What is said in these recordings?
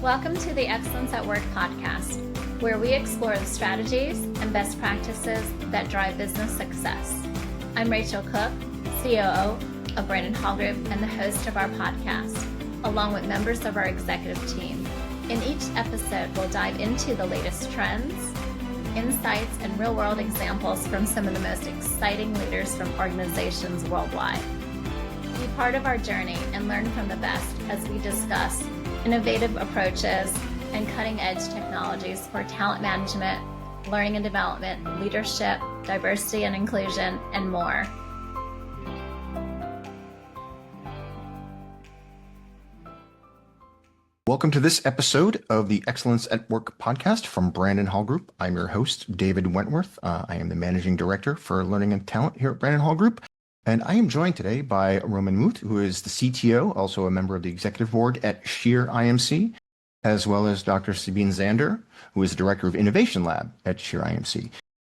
Welcome to the Excellence at Work podcast, where we explore the strategies and best practices that drive business success. I'm Rachel Cook, COO of Brandon Hall Group and the host of our podcast, along with members of our executive team. In each episode, we'll dive into the latest trends, insights, and real-world examples from some of the most exciting leaders from organizations worldwide. Be part of our journey and learn from the best as we discuss innovative approaches and cutting-edge technologies for talent management, learning and development, leadership, diversity and inclusion, and more. Welcome to this episode of the Excellence at Work podcast from Brandon Hall Group. I'm your host, David Wentworth. I am the Managing Director for Learning and Talent here at Brandon Hall Group. And I am joined today by Roman Muth, who is the CTO, also a member of the Executive Board at Scheer IMC, as well as Dr. Sabine Zander, who is the Director of Innovation Lab at Scheer IMC.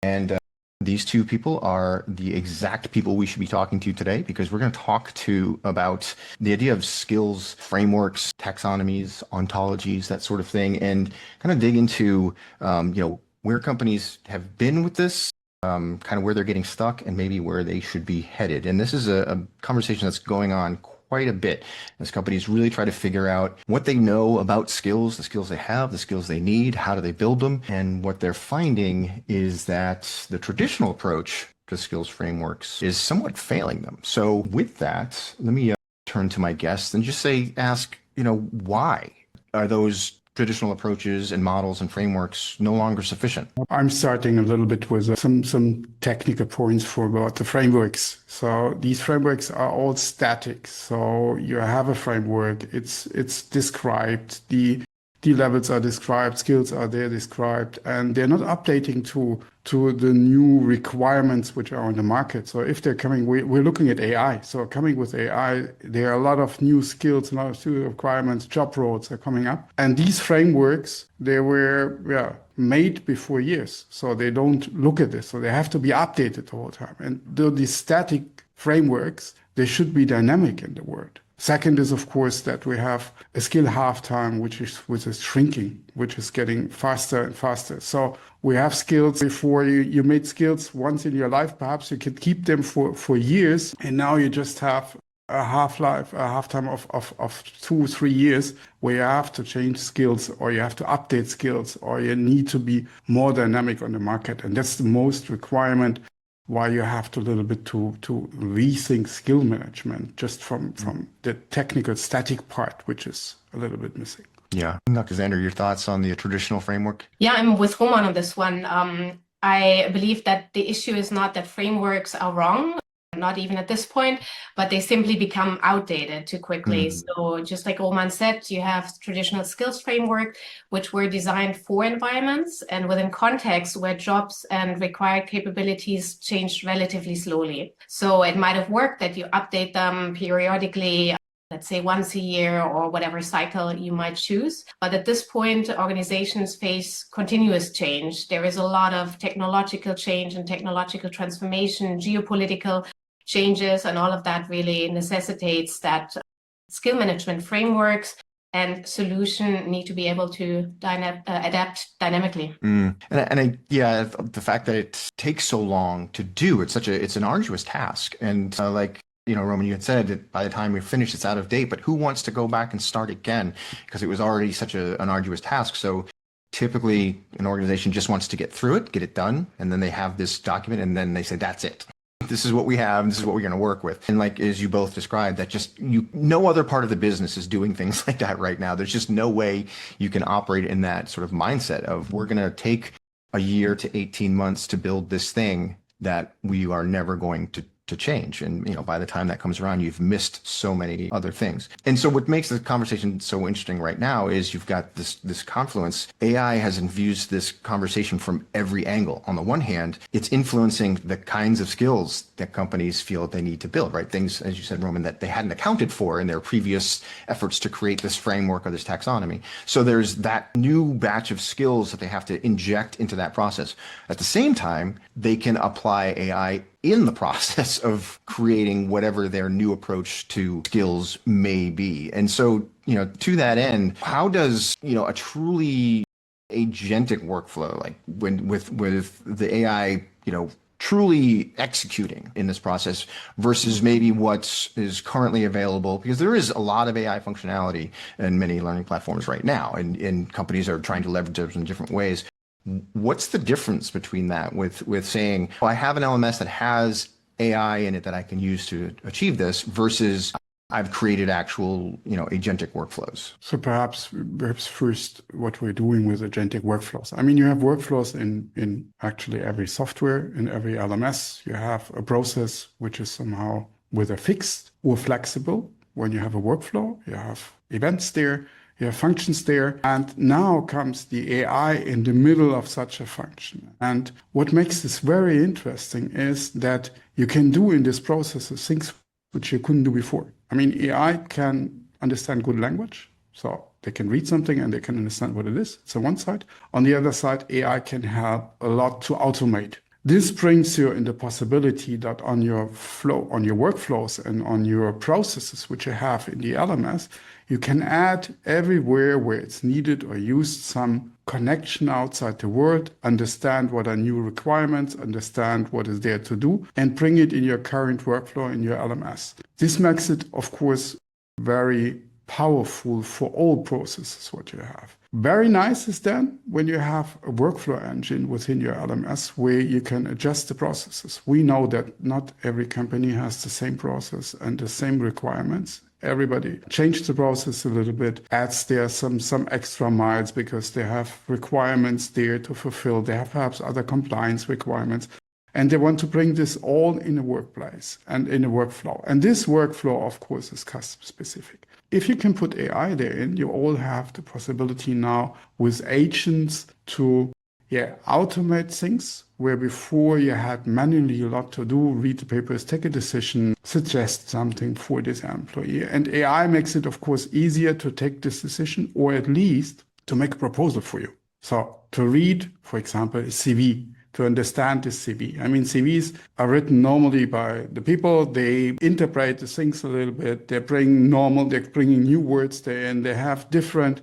And these two people are the exact people we should be talking to today, because we're going to talk about the idea of skills, frameworks, taxonomies, ontologies, that sort of thing, and kind of dig into where companies have been with this, kind of where they're getting stuck, and maybe where they should be headed. And this is a conversation that's going on quite a bit as companies really try to figure out what they know about skills, the skills they have, the skills they need, how do they build them. And what they're finding is that the traditional approach to skills frameworks is somewhat failing them. So with that, let me turn to my guests and just ask, why are those traditional approaches and models and frameworks no longer sufficient? I'm starting a little bit with some technical points about the frameworks. So these frameworks are all static. So you have a framework, it's described, the levels are described, skills are there described, and they're not updating to the new requirements which are on the market. So if they're coming, we're looking at AI. So coming with AI, there are a lot of new skills, a lot of new requirements, job roles are coming up. And these frameworks, they were made before years. So they don't look at this. So they have to be updated the whole time. And these static frameworks, they should be dynamic in the world. Second is, of course, that we have a skill half-time, which is shrinking, which is getting faster and faster. So we have skills before you made skills once in your life, perhaps you could keep them for years. And now you just have a half-time of 2-3 years where you have to change skills, or you have to update skills, or you need to be more dynamic on the market. And that's the most requirement why you have to a little bit to rethink skill management just from the technical static part, which is a little bit missing. Yeah. Dr. Zander, your thoughts on the traditional framework? Yeah, I'm with Roman on this one. I believe that the issue is not that frameworks are wrong, not even at this point, but they simply become outdated too quickly. So just like Roman said, you have traditional skills framework, which were designed for environments and within contexts where jobs and required capabilities changed relatively slowly. So it might have worked that you update them periodically, let's say once a year or whatever cycle you might choose. But at this point, organizations face continuous change. There is a lot of technological change and technological transformation, geopolitical changes, and all of that really necessitates that skill management frameworks and solution need to be able to adapt dynamically. The fact that it takes so long to do, it's an arduous task. And Roman, you had said that by the time we finish, it's out of date, but who wants to go back and start again? Because it was already such an arduous task. So typically an organization just wants to get through it, get it done, and then they have this document, and then they say, that's it. This is what we have. This is what we're going to work with. And as you both described, that no other part of the business is doing things like that right now. There's just no way you can operate in that sort of mindset of we're going to take a year to 18 months to build this thing that we are never going to change. And, by the time that comes around, you've missed so many other things. And so what makes the conversation so interesting right now is you've got this confluence. AI has infused this conversation from every angle. On the one hand, it's influencing the kinds of skills that companies feel they need to build, right? Things, as you said, Roman, that they hadn't accounted for in their previous efforts to create this framework or this taxonomy. So there's that new batch of skills that they have to inject into that process. At the same time, they can apply AI in the process of creating whatever their new approach to skills may be. And so to that end, how does, a truly agentic workflow, like when with the AI, truly executing in this process versus maybe what is currently available, because there is a lot of AI functionality in many learning platforms right now, and companies are trying to leverage those in different ways. What's the difference between that with saying, well, I have an LMS that has AI in it that I can use to achieve this versus I've created actual, agentic workflows? So perhaps first what we're doing with agentic workflows. I mean, you have workflows in actually every software, in every LMS. You have a process which is somehow whether fixed or flexible. When you have a workflow, you have events there, you have functions there, and now comes the AI in the middle of such a function. And what makes this very interesting is that you can do in this process things which you couldn't do before. I mean, AI can understand good language, so they can read something and they can understand what it is. It's on one side. On the other side, AI can help a lot to automate. This brings you in the possibility that on your flow, on your workflows and on your processes, which you have in the LMS, you can add everywhere where it's needed or used some connection outside the world, understand what are new requirements, understand what is there to do, and bring it in your current workflow in your LMS. This makes it, of course, very powerful for all processes what you have. Very nice is then when you have a workflow engine within your LMS where you can adjust the processes. We know that not every company has the same process and the same requirements. Everybody changed the process a little bit, adds there some extra miles because they have requirements there to fulfill. They have perhaps other compliance requirements. And they want to bring this all in a workplace and in a workflow. And this workflow, of course, is custom specific. If you can put AI there in, you all have the possibility now with agents to automate things where before you had manually a lot to do, read the papers, take a decision, suggest something for this employee. And AI makes it, of course, easier to take this decision or at least to make a proposal for you. So to read, for example, a CV, to understand this CV. I mean, CVs are written normally by the people. They interpret the things a little bit. They're bringing new words there, and they have different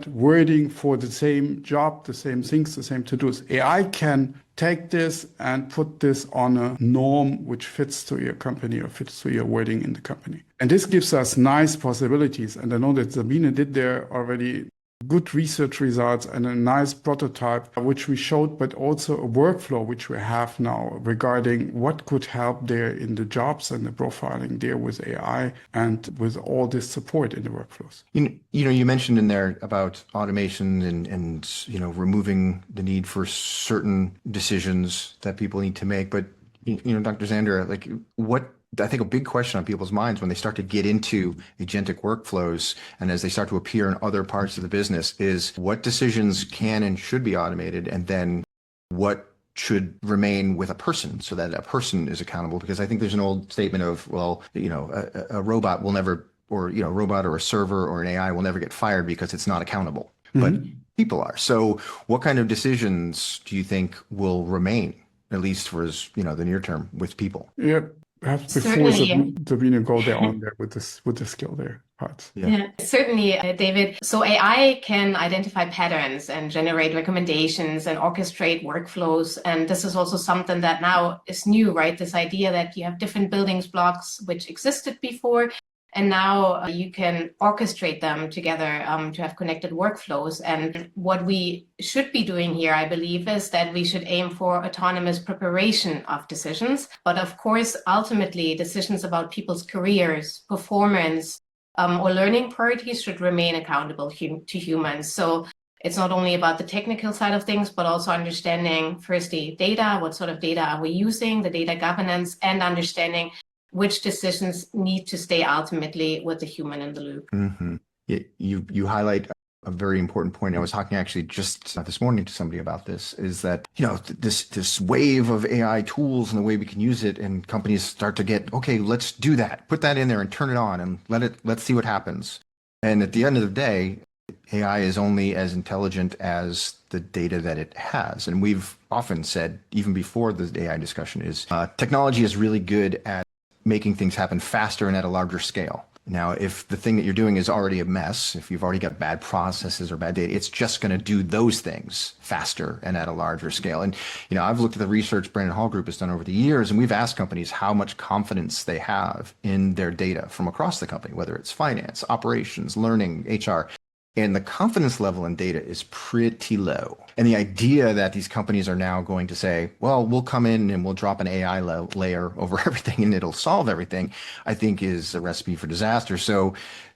wording for the same job, the same things, the same to-dos. AI can take this and put this on a norm which fits to your company or fits to your wording in the company. And this gives us nice possibilities. And I know that Sabine did there already good research results and a nice prototype, which we showed, but also a workflow which we have now regarding what could help there in the jobs and the profiling there with AI and with all this support in the workflows. You mentioned in there about automation and removing the need for certain decisions that people need to make. But, Dr. Zander, like what I think a big question on people's minds when they start to get into agentic workflows and as they start to appear in other parts of the business is what decisions can and should be automated, and then what should remain with a person so that a person is accountable. Because I think there's an old statement of, well, a robot will never, or a robot or a server or an AI will never get fired because it's not accountable, but people are. So what kind of decisions do you think will remain, at least for the near term, with people? Yeah. Perhaps before Sabine go there on there with the skill there parts. Yeah, certainly, David. So AI can identify patterns and generate recommendations and orchestrate workflows. And this is also something that now is new, right? This idea that you have different building blocks which existed before, and now you can orchestrate them together to have connected workflows. And what we should be doing here, I believe, is that we should aim for autonomous preparation of decisions. But of course, ultimately, decisions about people's careers, performance, or learning priorities should remain accountable to humans. So it's not only about the technical side of things, but also understanding, firstly, data, what sort of data are we using, the data governance, and understanding which decisions need to stay ultimately with the human in the loop. Mm-hmm. You highlight a very important point. I was talking actually just this morning to somebody about this, is that, this wave of AI tools and the way we can use it, and companies start to get, okay, let's do that, put that in there and turn it on and let's see what happens. And at the end of the day, AI is only as intelligent as the data that it has. And we've often said, even before the AI discussion, is technology is really good at making things happen faster and at a larger scale. Now, if the thing that you're doing is already a mess, if you've already got bad processes or bad data, it's just going to do those things faster and at a larger scale. And, I've looked at the research Brandon Hall Group has done over the years, and we've asked companies how much confidence they have in their data from across the company, whether it's finance, operations, learning, HR. And the confidence level in data is pretty low. And the idea that these companies are now going to say, well, we'll come in and we'll drop an AI layer over everything and it'll solve everything, I think is a recipe for disaster. So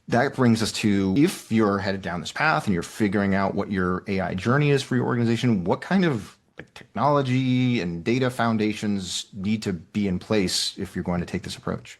that brings us to, if you're headed down this path and you're figuring out what your AI journey is for your organization, what kind of technology and data foundations need to be in place if you're going to take this approach?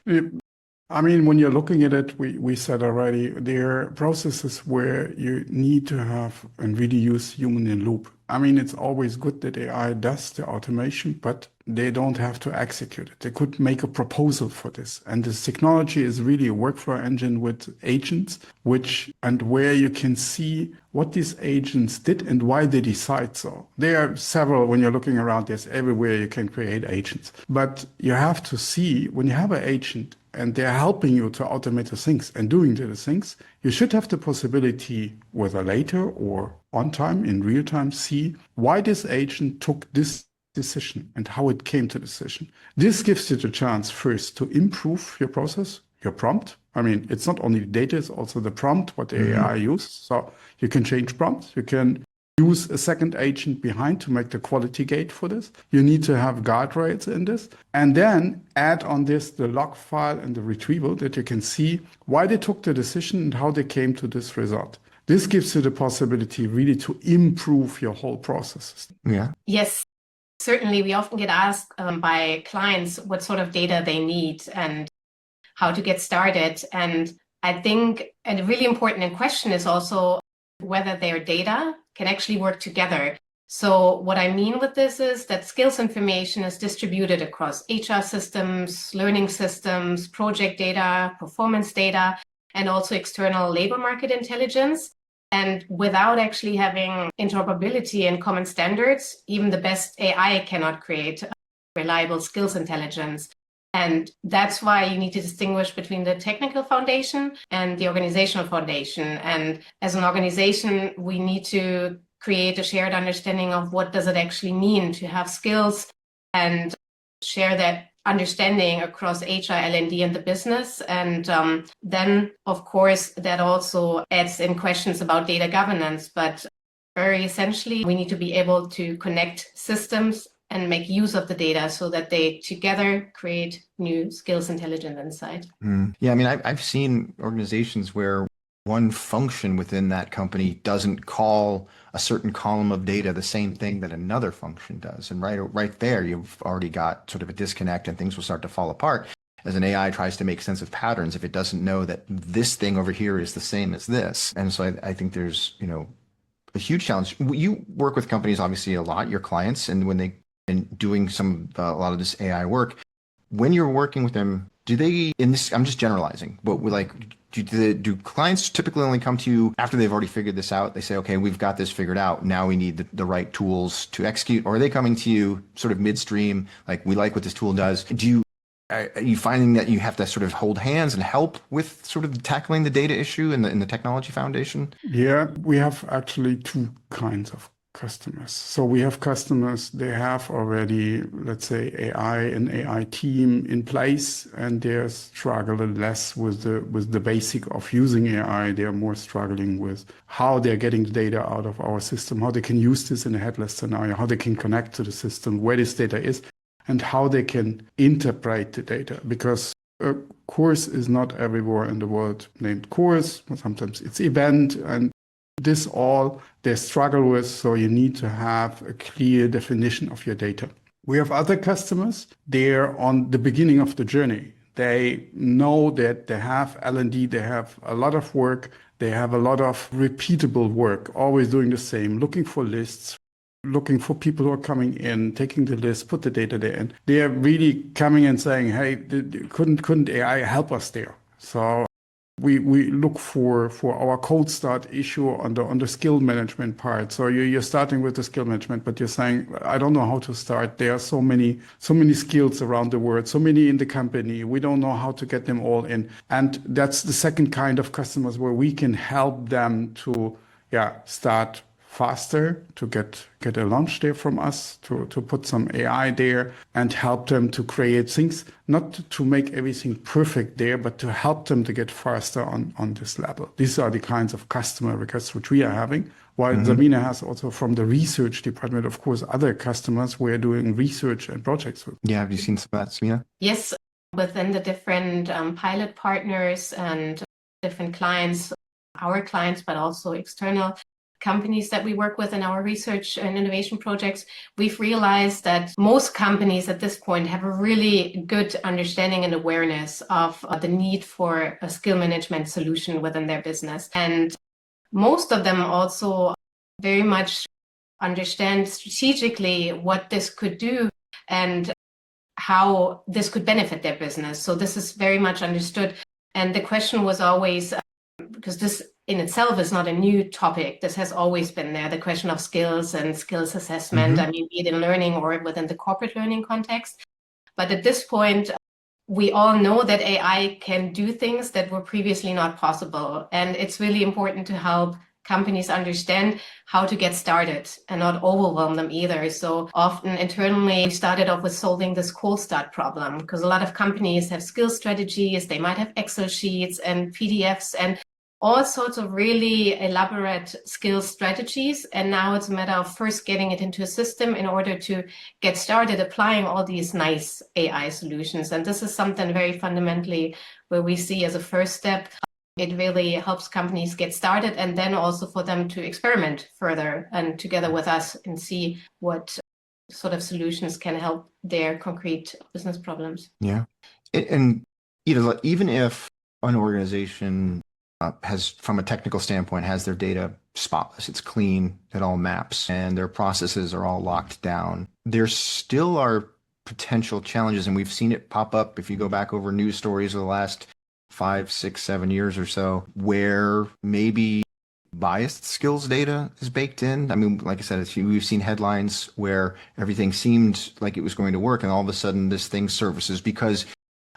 I mean, when you're looking at it, we said already, there are processes where you need to have and really use human in loop. I mean, it's always good that AI does the automation, but they don't have to execute it. They could make a proposal for this. And this technology is really a workflow engine with agents, where you can see what these agents did and why they decide so. There are several, when you're looking around, there's everywhere you can create agents. But you have to see, when you have an agent, and they're helping you to automate the things and doing the things, you should have the possibility, whether later or on time, in real time, see why this agent took this decision and how it came to the decision. This gives you the chance first to improve your process, your prompt. I mean, it's not only the data, it's also the prompt, what the AI uses. So you can change prompts, you can use a second agent behind to make the quality gate for this. You need to have guardrails in this. And then add on this the log file and the retrieval that you can see why they took the decision and how they came to this result. This gives you the possibility really to improve your whole processes. Yeah. Yes, certainly. We often get asked by clients what sort of data they need and how to get started. And I think a really important question is also whether their data can actually work together. So what I mean with this is that skills information is distributed across HR systems, learning systems, project data, performance data, and also external labor market intelligence. And without actually having interoperability and common standards, even the best AI cannot create reliable skills intelligence. And that's why you need to distinguish between the technical foundation and the organizational foundation. And as an organization, we need to create a shared understanding of what does it actually mean to have skills and share that understanding across HR, L&D, and the business. And then, of course, that also adds in questions about data governance. But very essentially, we need to be able to connect systems and make use of the data so that they together create new skills, intelligence, insight. Yeah, I mean, I've seen organizations where one function within that company doesn't call a certain column of data the same thing that another function does. And right there, you've already got sort of a disconnect and things will start to fall apart as an AI tries to make sense of patterns if it doesn't know that this thing over here is the same as this. And so I think there's, a huge challenge. You work with companies, obviously, a lot, your clients, and when they and doing a lot of this AI work, when you're working with them, do they, I'm just generalizing, but do clients typically only come to you after they've already figured this out? They say, okay, we've got this figured out. Now we need the right tools to execute. Or are they coming to you sort of midstream, like, we like what this tool does? Are you finding that you have to sort of hold hands and help with sort of tackling the data issue in the technology foundation? Yeah, we have actually two kinds of customers. So we have customers, they have already, let's say, an AI team in place, and they're struggling less with the basic of using AI. They're more struggling with how they're getting the data out of our system, how they can use this in a headless scenario, how they can connect to the system, where this data is, and how they can interpret the data. Because a course is not everywhere in the world named course. Sometimes it's event, and this all they struggle with, so you need to have a clear definition of your data. We have other customers, they're on the beginning of the journey. They know that they have L&D, they have a lot of work, they have a lot of repeatable work, always doing the same, looking for lists, looking for people who are coming in, taking the list, put the data there in. They are really coming and saying, hey, couldn't AI help us there? So we look for our cold start issue on the skill management part. So you're starting with the skill management, but you're saying, I don't know how to start. There are so many skills around the world, so many in the company. We don't know how to get them all in. And that's the second kind of customers where we can help them to start faster, to get a launch there from us, to put some AI there and help them to create things, not to make everything perfect there, but to help them to get faster on this level. These are the kinds of customer requests which we are having. While Sabine has also from the research department, of course, other customers we're doing research and projects with. Yeah, have you seen some of that, Sabine? Yes, within the different pilot partners and different clients, our clients, but also external companies that we work with in our research and innovation projects, we've realized that most companies at this point have a really good understanding and awareness of the need for a skill management solution within their business. And most of them also very much understand strategically what this could do and how this could benefit their business. So this is very much understood. And the question was always, because this in itself is not a new topic. This has always been there, the question of skills and skills assessment, I mean, be it in learning or within the corporate learning context. But at this point, we all know that AI can do things that were previously not possible. And it's really important to help companies understand how to get started and not overwhelm them either. So often internally, we started off with solving this cold start problem, because a lot of companies have skill strategies, they might have Excel sheets and PDFs and all sorts of really elaborate skills strategies. And now it's a matter of first getting it into a system in order to get started applying all these nice AI solutions. And this is something very fundamentally where we see as a first step, it really helps companies get started and then also for them to experiment further and together with us and see what sort of solutions can help their concrete business problems. Yeah. And even if an organization has, from a technical standpoint, has their data spotless, it's clean, it all maps, and their processes are all locked down, there still are potential challenges. And we've seen it pop up if you go back over news stories of the last 5, 6, 7 years or so, where maybe biased skills data is baked in. I mean, like I said, we've seen headlines where everything seemed like it was going to work, and all of a sudden this thing surfaces because,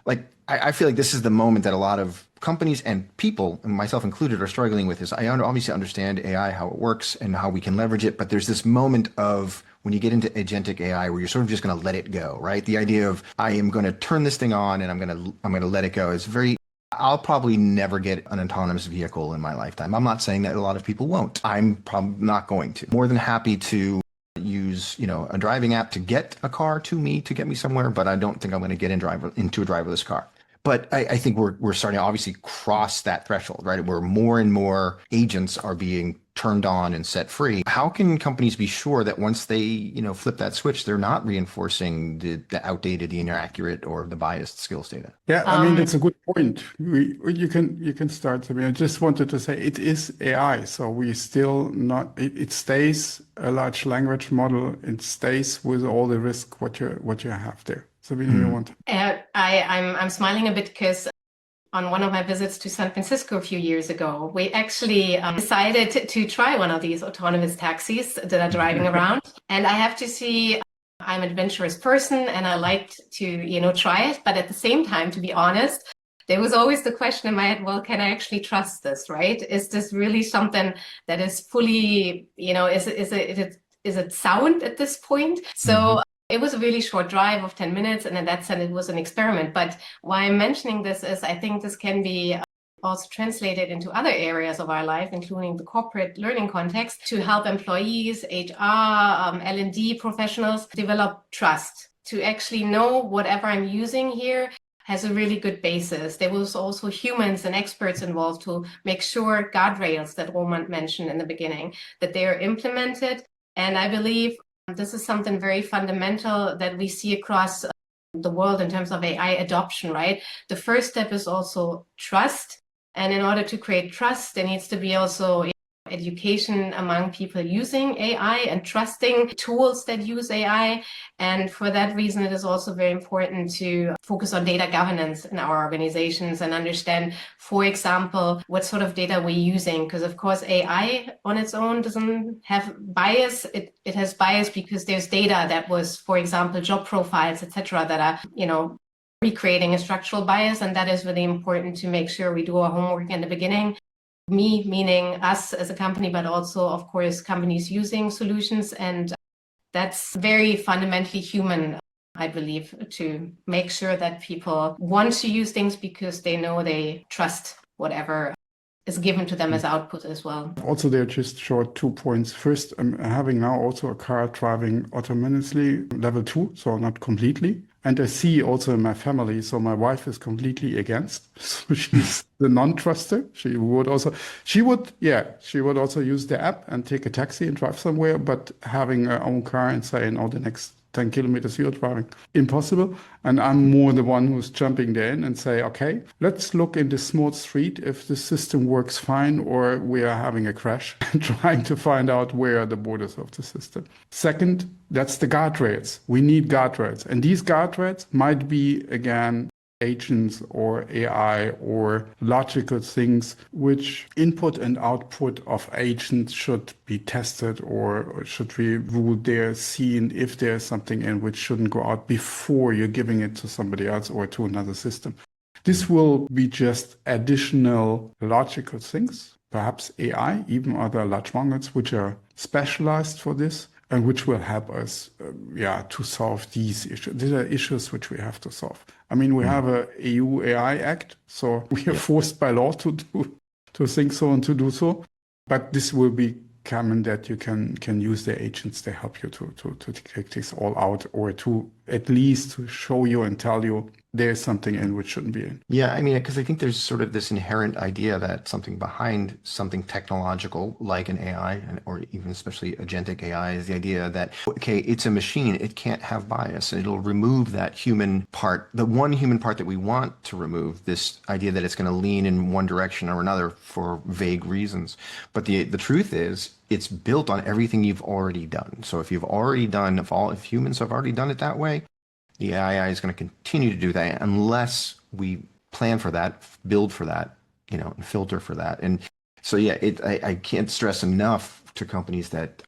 like, I feel like this is the moment that a lot of companies and people, and myself included, are struggling with. Is I obviously understand AI, how it works and how we can leverage it, but there's this moment of when you get into agentic AI where you're sort of just going to let it go, right? The idea of I am going to turn this thing on and I'm going to let it go is very. I'll probably never get an autonomous vehicle in my lifetime. I'm not saying that a lot of people won't. I'm probably not going to. More than happy to use, a driving app to get a car to me, to get me somewhere, but I don't think I'm going to get into a driverless car. But I think we're starting to obviously cross that threshold, right? Where more and more agents are being turned on and set free. How can companies be sure that once they, flip that switch, they're not reinforcing the outdated, the inaccurate, or the biased skills data? Yeah, I mean, that's a good point. You can start. I mean, I just wanted to say it is AI, so we still not. It stays a large language model. It stays with all the risk what you have there. Sabine, you want? I'm smiling a bit because on one of my visits to San Francisco a few years ago, we actually decided to try one of these autonomous taxis that are driving around. And I have to say, I'm an adventurous person and I liked to, try it. But at the same time, to be honest, there was always the question in my head, well, can I actually trust this, right? Is this really something that is fully, is it sound at this point? So it was a really short drive of 10 minutes, and in that sense, it was an experiment. But why I'm mentioning this is I think this can be also translated into other areas of our life, including the corporate learning context, to help employees, HR, L&D professionals develop trust, to actually know whatever I'm using here has a really good basis. There was also humans and experts involved to make sure guardrails that Roman mentioned in the beginning, that they are implemented. And I believe this is something very fundamental that we see across the world in terms of AI adoption, right? The first step is also trust. And in order to create trust, there needs to be also education among people using AI and trusting tools that use AI. And for that reason, it is also very important to focus on data governance in our organizations and understand, for example, what sort of data we're using. Because of course, AI on its own doesn't have bias. It has bias because there's data that was, for example, job profiles, etc., that are, recreating a structural bias. And that is really important to make sure we do our homework in the beginning. Me, meaning us as a company, but also, of course, companies using solutions. And that's very fundamentally human, I believe, to make sure that people want to use things because they know they trust whatever is given to them as output as well. Also, there are just short 2 points. First, I'm having now also a car driving autonomously, level 2, so not completely. And I see also in my family, so my wife is completely against. So she's the non-truster. She would also use the app and take a taxi and drive somewhere, but having her own car and saying, the next 10 kilometers you're driving, impossible. And I'm more the one who's jumping there in and say, okay, let's look in this small street if the system works fine or we are having a crash and trying to find out where are the borders of the system. Second, that's the guardrails. We need guardrails. And these guardrails might be, again, agents or AI or logical things which input and output of agents should be tested or should we rule there, seen if there's something in which shouldn't go out before you're giving it to somebody else or to another system. This will be just additional logical things, perhaps AI, even other large models which are specialized for this and which will help us to solve these issues. These are issues which we have to solve. I mean, we have a EU AI Act, so we are forced by law to think so and to do so. But this will be common that you can use the agents to help you to take this all out or to at least to show you and tell you there's something in which shouldn't be in. Yeah, I mean, because I think there's sort of this inherent idea that something behind something technological like an AI or even especially agentic AI is the idea that, okay, it's a machine, it can't have bias, and it'll remove that human part, the one human part that we want to remove, this idea that it's going to lean in one direction or another for vague reasons. But the truth is, it's built on everything you've already done. So if if humans have already done it that way, the AI is going to continue to do that unless we plan for that, build for that, and filter for that. And so, yeah, I can't stress enough to companies that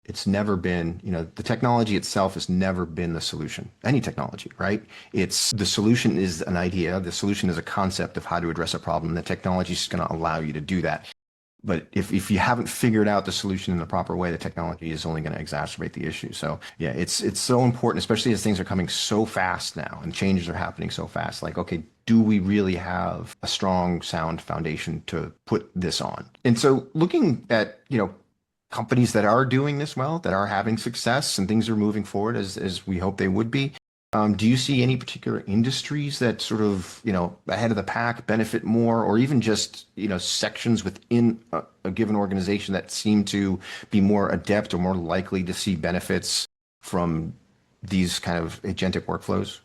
it's never been, the technology itself has never been the solution. Any technology, right? The solution is an idea. The solution is a concept of how to address a problem. The technology is going to allow you to do that. But if you haven't figured out the solution in the proper way, the technology is only going to exacerbate the issue. So yeah, it's so important, especially as things are coming so fast now and changes are happening so fast. Like, okay, do we really have a strong, sound foundation to put this on? And so looking at, companies that are doing this well, that are having success and things are moving forward as we hope they would be, do you see any particular industries that sort of, ahead of the pack benefit more, or even just, sections within a given organization that seem to be more adept or more likely to see benefits from these kind of agentic workflows?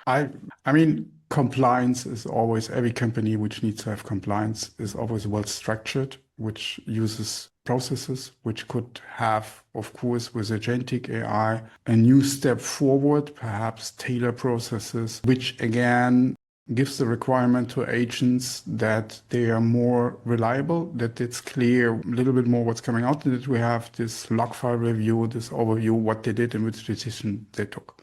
I mean, compliance is always, every company which needs to have compliance is always well structured, which uses processes, which could have, of course, with agentic AI, a new step forward, perhaps tailor processes, which again gives the requirement to agents that they are more reliable, that it's clear a little bit more what's coming out, and that we have this log file review, this overview, what they did and which decision they took.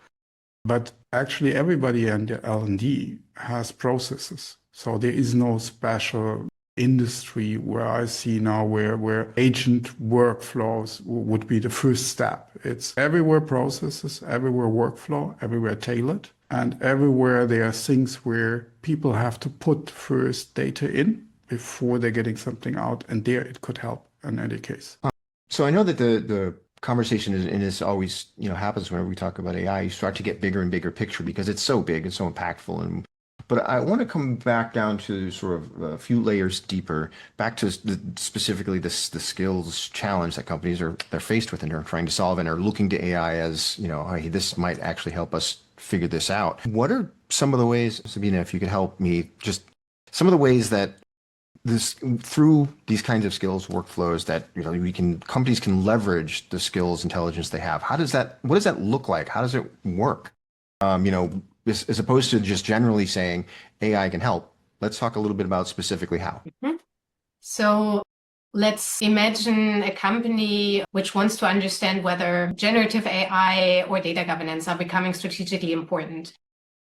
But actually everybody in the L&D has processes. So there is no special industry where I see now where agent workflows would be the first step. It's everywhere processes, everywhere workflow, everywhere tailored, and everywhere there are things where people have to put first data in before they're getting something out, and there it could help in any case. So I know that the conversation is, and this always happens whenever we talk about AI, you start to get bigger and bigger picture because it's so big and so impactful. But I want to come back down to sort of a few layers deeper, back to specifically the skills challenge that companies they're faced with and are trying to solve and are looking to AI as, hey, this might actually help us figure this out. What are some of the ways, Sabine, if you could help me, just some of the ways that this through these kinds of skills workflows that companies can leverage the skills intelligence they have. What does that look like? How does it work? As opposed to just generally saying AI can help, let's talk a little bit about specifically how. Mm-hmm. So let's imagine a company which wants to understand whether generative AI or data governance are becoming strategically important.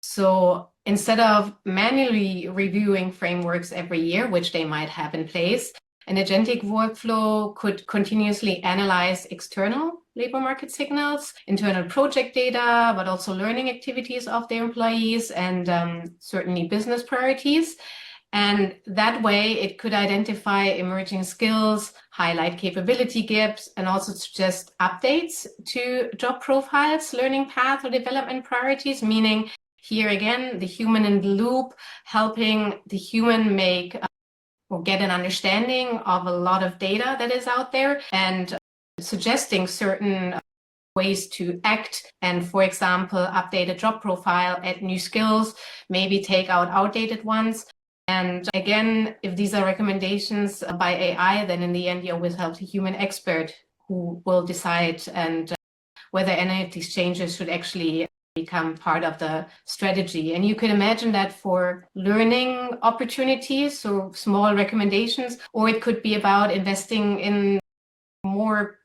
So instead of manually reviewing frameworks every year, which they might have in place, an agentic workflow could continuously analyze external labor market signals, internal project data, but also learning activities of their employees and certainly business priorities. And that way it could identify emerging skills, highlight capability gaps, and also suggest updates to job profiles, learning path, or development priorities, meaning here again, the human in the loop, helping the human make or get an understanding of a lot of data that is out there and suggesting certain ways to act and, for example, update a job profile, add new skills, maybe take out outdated ones. And again, if these are recommendations by AI, then in the end, you always have a human expert who will decide and whether any of these changes should actually become part of the strategy. And you could imagine that for learning opportunities, so small recommendations, or it could be about investing in more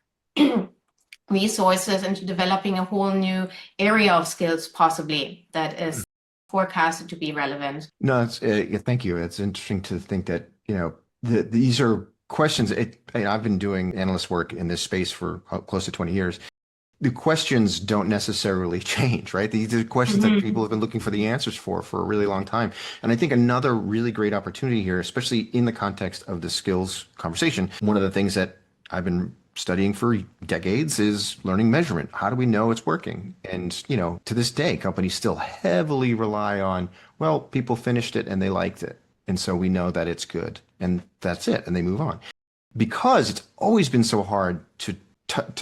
resources into developing a whole new area of skills, possibly, that is forecasted to be relevant. No, thank you. It's interesting to think that, these are questions. I've been doing analyst work in this space for close to 20 years. The questions don't necessarily change, right? These are questions that people have been looking for the answers for a really long time. And I think another really great opportunity here, especially in the context of the skills conversation, one of the things that I've been studying for decades is learning measurement. How do we know it's working? And, to this day, companies still heavily rely on, well, people finished it and they liked it. And so we know that it's good and that's it. And they move on. Because it's always been so hard to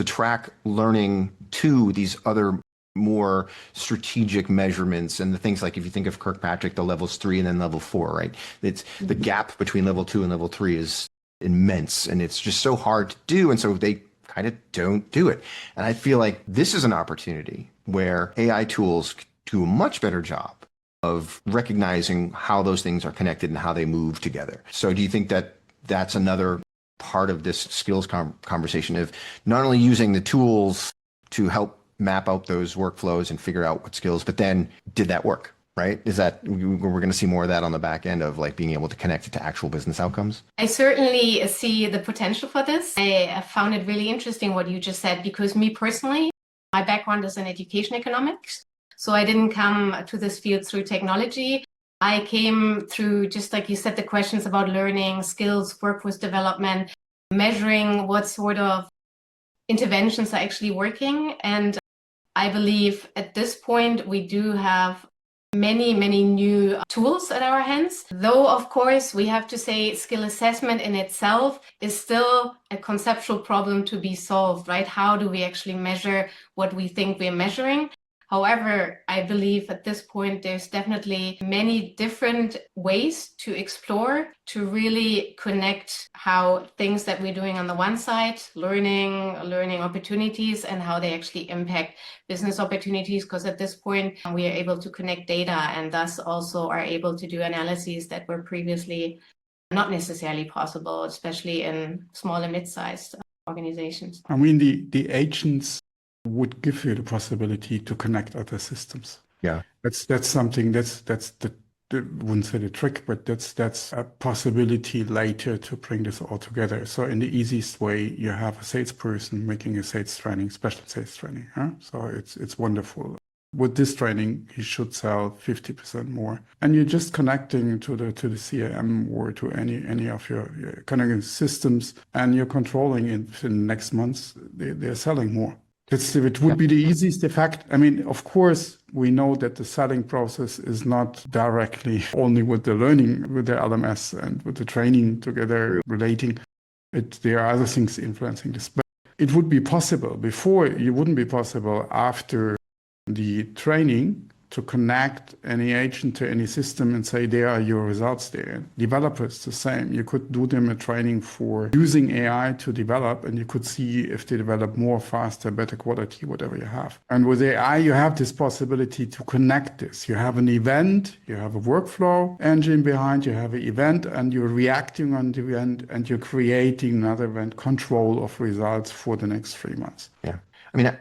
track learning to these other more strategic measurements and the things like, if you think of Kirkpatrick, the levels 3 and then level 4, right? It's the gap between level 2 and level 3 is immense and it's just so hard to do. And so they kind of don't do it. And I feel like this is an opportunity where AI tools do a much better job of recognizing how those things are connected and how they move together. So do you think that that's another part of this skills conversation of not only using the tools to help map out those workflows and figure out what skills, but then did that work, right? Is that we're going to see more of that on the back end of like being able to connect it to actual business outcomes? I certainly see the potential for this. I found it really interesting what you just said, because me personally, my background is in education economics. So I didn't come to this field through technology. I came through, just like you said, the questions about learning, skills, workforce development, measuring what sort of interventions are actually working. And I believe at this point, we do have many new tools at our hands. Though, of course, we have to say skill assessment in itself is still a conceptual problem to be solved, right? How do we actually measure what we think we're measuring? However, I believe at this point, there's definitely many different ways to explore to really connect how things that we're doing on the one side, learning opportunities, and how they actually impact business opportunities. Because at this point, we are able to connect data and thus also are able to do analyses that were previously not necessarily possible, especially in small and mid-sized organizations. I mean, the agents would give you the possibility to connect other systems. Yeah, that's something that's the wouldn't say the trick, but that's a possibility later to bring this all together. So in the easiest way, you have a salesperson making a sales training, special sales training. So it's wonderful. With this training, he should sell 50% more, and you're just connecting to the CRM or to any of your connecting systems, and you're controlling in the next months they're selling more. It would be the easiest effect. I mean, of course, we know that the selling process is not directly only with the learning, with the LMS and with the training together relating. There are other things influencing this. But it would be possible before, it wouldn't be possible after the training to connect any agent to any system and say, there are your results there. Developers, the same. You could do them a training for using AI to develop, and you could see if they develop more, faster, better quality, whatever you have. And with AI, you have this possibility to connect this. You have an event, you have a workflow engine behind, you have an event, and you're reacting on the event, and you're creating another event, control of results for the next 3 months. Yeah. I mean,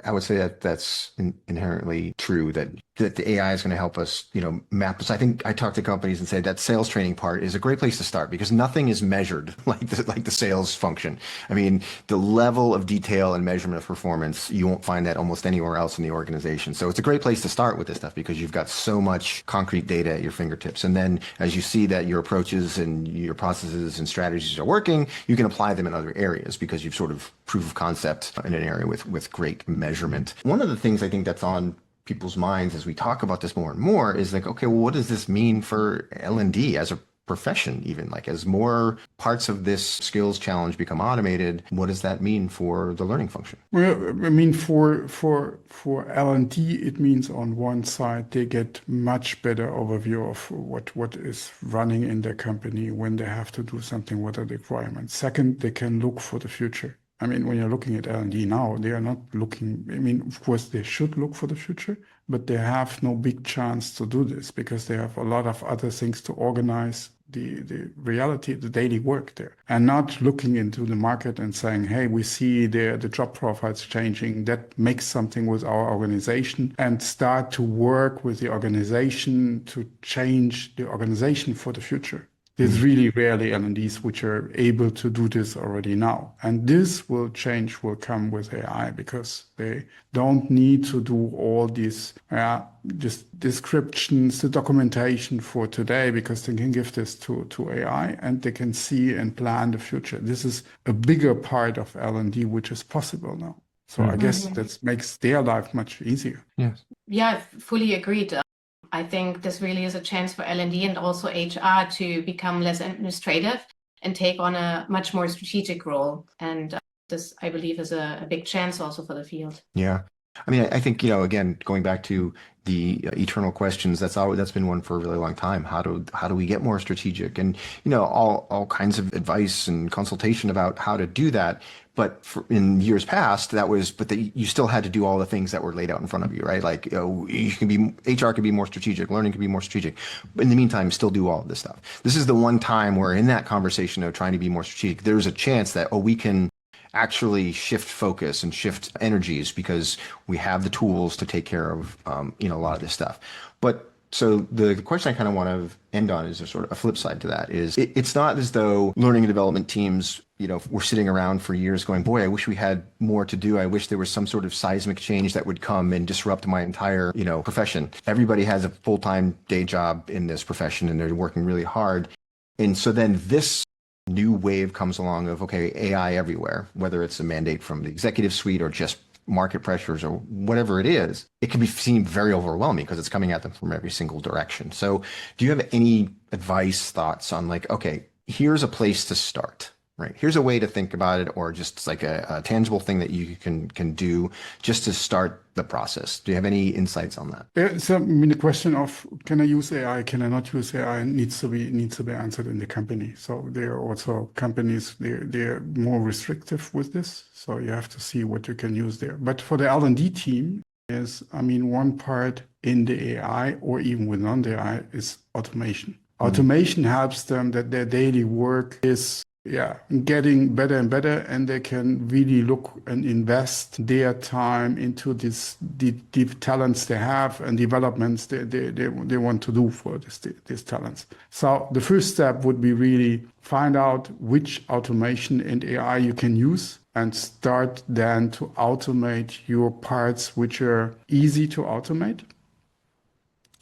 I would say that that's inherently true, that the AI is going to help us, map this. I think I talk to companies and say that sales training part is a great place to start because nothing is measured like the sales function. I mean, the level of detail and measurement of performance, you won't find that almost anywhere else in the organization. So it's a great place to start with this stuff because you've got so much concrete data at your fingertips. And then as you see that your approaches and your processes and strategies are working, you can apply them in other areas because you've sort of proof of concept in an area with great measurement. One of the things I think that's on people's minds as we talk about this more and more is like, okay, well, what does this mean for L&D as a profession, even like as more parts of this skills challenge become automated, what does that mean for the learning function? Well, I mean, for L&D, it means on one side, they get much better overview of what is running in their company when they have to do something, what are the requirements. Second, they can look for the future. I mean, when you're looking at L&D now, they are not looking, I mean, of course, they should look for the future, but they have no big chance to do this because they have a lot of other things to organize the reality, the daily work there, and not looking into the market and saying, hey, we see the job profiles changing, that makes something with our organization, and start to work with the organization to change the organization for the future. There's really rarely L&Ds which are able to do this already now. And this will come with AI because they don't need to do all these just descriptions, the documentation for today, because they can give this to AI and they can see and plan the future. This is a bigger part of L&D which is possible now. So I guess that makes their life much easier. Yes. Yeah, fully agreed. I think this really is a chance for L&D and also HR to become less administrative and take on a much more strategic role. And this, I believe, is a big chance also for the field. Yeah. I mean, I think, again, going back to the eternal questions, that's been one for a really long time. How do we get more strategic? And, all kinds of advice and consultation about how to do that. But in years past, you still had to do all the things that were laid out in front of you, right? Like, HR can be more strategic, learning can be more strategic. But in the meantime, still do all of this stuff. This is the one time where in that conversation of trying to be more strategic, there's a chance that, we can actually shift focus and shift energies because we have the tools to take care of, a lot of this stuff. But so the question I kind of want to end on is a sort of a flip side to that is it's not as though learning and development teams, were sitting around for years going, boy, I wish we had more to do. I wish there was some sort of seismic change that would come and disrupt my entire, profession. Everybody has a full-time day job in this profession and they're working really hard. And so then this new wave comes along of, okay, AI everywhere, whether it's a mandate from the executive suite or just market pressures or whatever it is, it can be seen very overwhelming because it's coming at them from every single direction. So do you have any advice, thoughts on like, okay, here's a place to start, right? Here's a way to think about it, or just like a tangible thing that you can do just to start the process. Do you have any insights on that? Yeah, so the question of can I use AI, can I not use AI needs to be answered in the company. So there are also companies, they're more restrictive with this. So you have to see what you can use there. But for the L&D team is, one part in the AI or even within the AI is automation. Automation helps them that their daily work is getting better and better, and they can really look and invest their time into these deep talents they have and developments they want to do for these talents. So the first step would be really find out which automation and AI you can use and start then to automate your parts which are easy to automate.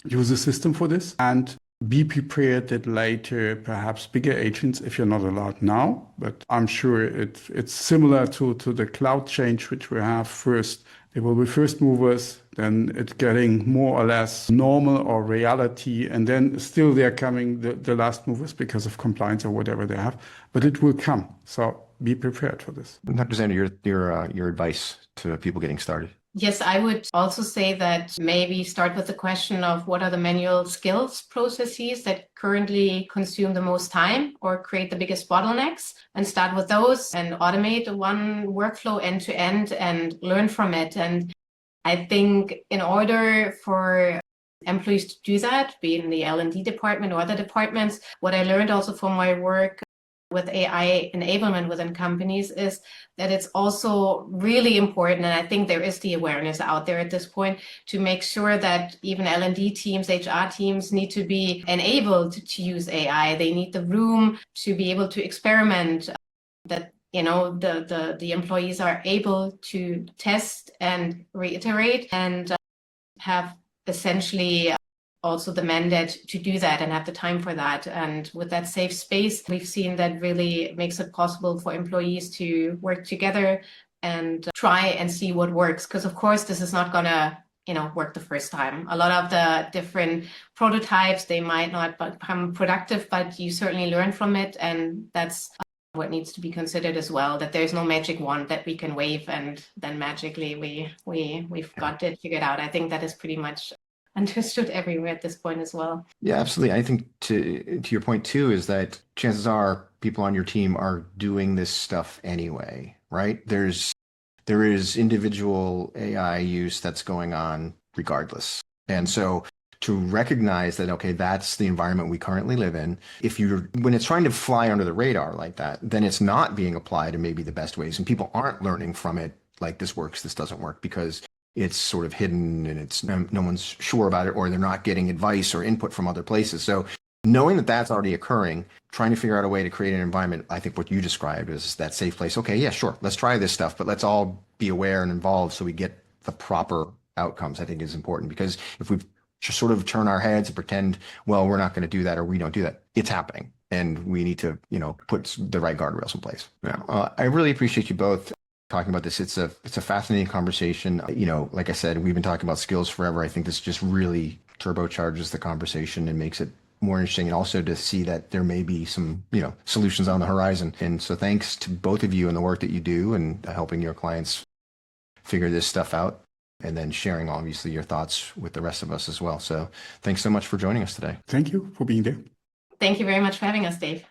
Use a system for this and be prepared that later perhaps bigger agents, if you're not allowed now, but I'm sure it's similar to the cloud change which we have first. They will be first movers, then it's getting more or less normal or reality, and then still they're coming the last movers because of compliance or whatever they have, but it will come. So be prepared for this. Dr. Zander, your advice to people getting started? Yes, I would also say that maybe start with the question of what are the manual skills processes that currently consume the most time or create the biggest bottlenecks, and start with those and automate one workflow end to end and learn from it. And I think in order for employees to do that, be it in the L&D department or other departments, what I learned also from my work with AI enablement within companies is that it's also really important, and I think there is the awareness out there at this point, to make sure that even L&D teams, HR teams need to be enabled to use AI. They need the room to be able to experiment, that the employees are able to test and reiterate and have essentially also the mandate to do that and have the time for that. And with that safe space, we've seen that really makes it possible for employees to work together and try and see what works. Because of course, this is not gonna work the first time. A lot of the different prototypes, they might not become productive, but you certainly learn from it. And that's what needs to be considered as well, that there's no magic wand that we can wave and then magically we've got it figured out. I think that is pretty much understood everywhere at this point as well. Yeah, absolutely. I think to your point too is that chances are people on your team are doing this stuff anyway, right? There is individual AI use that's going on regardless. And so to recognize that, okay, that's the environment we currently live in. When it's trying to fly under the radar like that, then it's not being applied in maybe the best ways. And people aren't learning from it, like this works, this doesn't work, because it's sort of hidden and it's no one's sure about it, or they're not getting advice or input from other places. So knowing that that's already occurring, trying to figure out a way to create an environment, I think what you described is that safe place. Okay, yeah, sure, let's try this stuff, but let's all be aware and involved so we get the proper outcomes, I think is important. Because if we just sort of turn our heads and pretend, well, we're not going to do that or we don't do that, it's happening. And we need to, put the right guardrails in place. Yeah. I really appreciate you both talking about this. It's a fascinating conversation. Like I said, we've been talking about skills forever. I think this just really turbocharges the conversation and makes it more interesting, and also to see that there may be some, solutions on the horizon. And so thanks to both of you and the work that you do and helping your clients figure this stuff out, and then sharing obviously your thoughts with the rest of us as well. So thanks so much for joining us today. Thank you for being there. Thank you very much for having us, Dave.